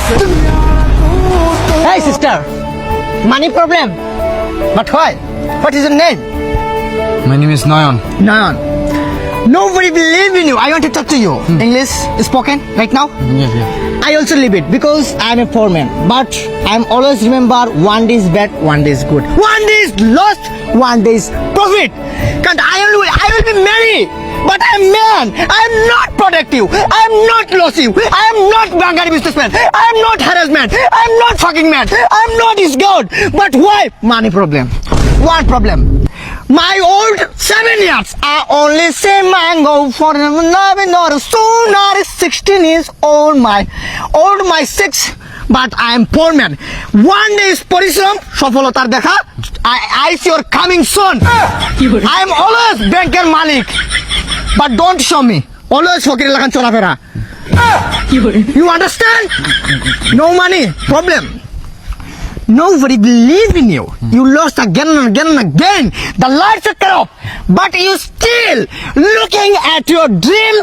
Hey sister, money problem? But why? What is your name? My name is Nayan. Nayan. Nobody believe in you. I want to talk to you. English spoken right now? Yeah. I also leave it because I'm a poor man. But I'm always remember one day is bad, one day is good. One day is lost, one day is profit. Can't I will be married. But I'm man. I'm not productive. I'm not lossy. I'm not Bangari businessman. I'm not harassment. I'm not fucking man. I'm not his god. But why? Money problem. One problem. My old 7 years are only same mango for nothing or soon or 16 years old my 6 but I am poor man. One day is পরিশ্রম সফলতার দেখা I see your coming soon. I am always banker Malik but don't show me always ফকিরের লাগান চলাফেরা. You understand? No money problem. Nobody believe in you. You lost again and again and again. The lights are cut off, but you still looking at your dream,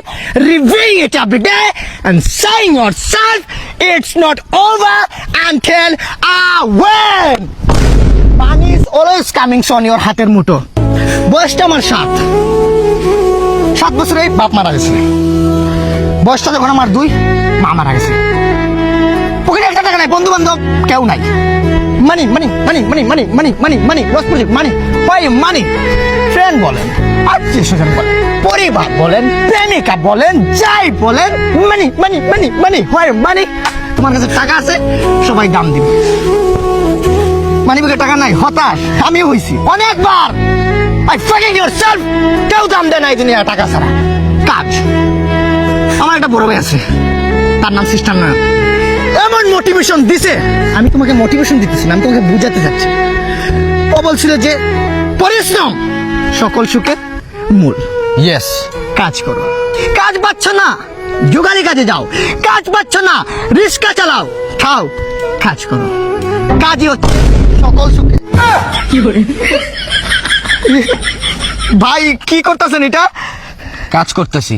reviewing it every day, and saying yourself, it's not over until I win. Money is always coming on your হাতের মুঠো. বয়সটা আমার 7 বছরে বাপ মারা গেছে। বয়সটা যখন আমার 2 মা মারা গেছে। পকেটে একটা টাকা নাই, বন্ধু বান্ধব কেউ নাই। Money, lost project, money. Why money? Friend বলেন, আত্মীয় স্বজন বলেন, পরিবার বলেন, প্রেমিকা বলেন, যাই বলেন, money. Why money? তোমার কাছে টাকা আছে, সবাই দাম দিবে। মানি ব্যাগে টাকা নাই, হতাশ, আমিও হইছি অনেকবার। I fucking yourself, কেউ দাম দেয় নাই দুনিয়া টাকা ছাড়া। কাজ। আমার একটা বড় ভাই আছে, তার নাম সিস্টার নয়ন। এমন মোটিভেশন দিছে, আমি তোমাকে মোটিভেশন দিতেছি না, আমি তোমাকে বুঝাতে চাচ্ছি। ও বলছিল যে পরিশ্রম সকল সুখের মূল। Yes. কাজ করো, কাজ পাচ্ছ না জোগাড়ি কাজে যাও, কাজ পাচ্ছ না রিক্সা চালাও, খাও, কাজ করো, কাজই হচ্ছে সকল সুখে। ভাই কি করতেছেন এটা? কাজ করতেছি।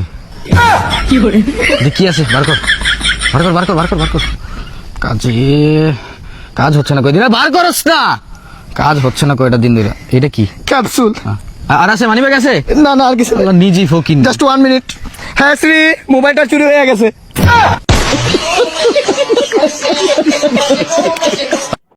কি আছে বার কর। কাজ হচ্ছে না কয়দিন, বার করস না। কাজ হচ্ছে না কয়টা দিন ধরে। এটা কি? ক্যাপসুল। আর আছে মানি ব্যাগ আছে? না আর কিছু নিজেই ফকিন। Just 1 minute. হ্যাঁ শ্রী, মোবাইলটা চুরি হয়ে গেছে।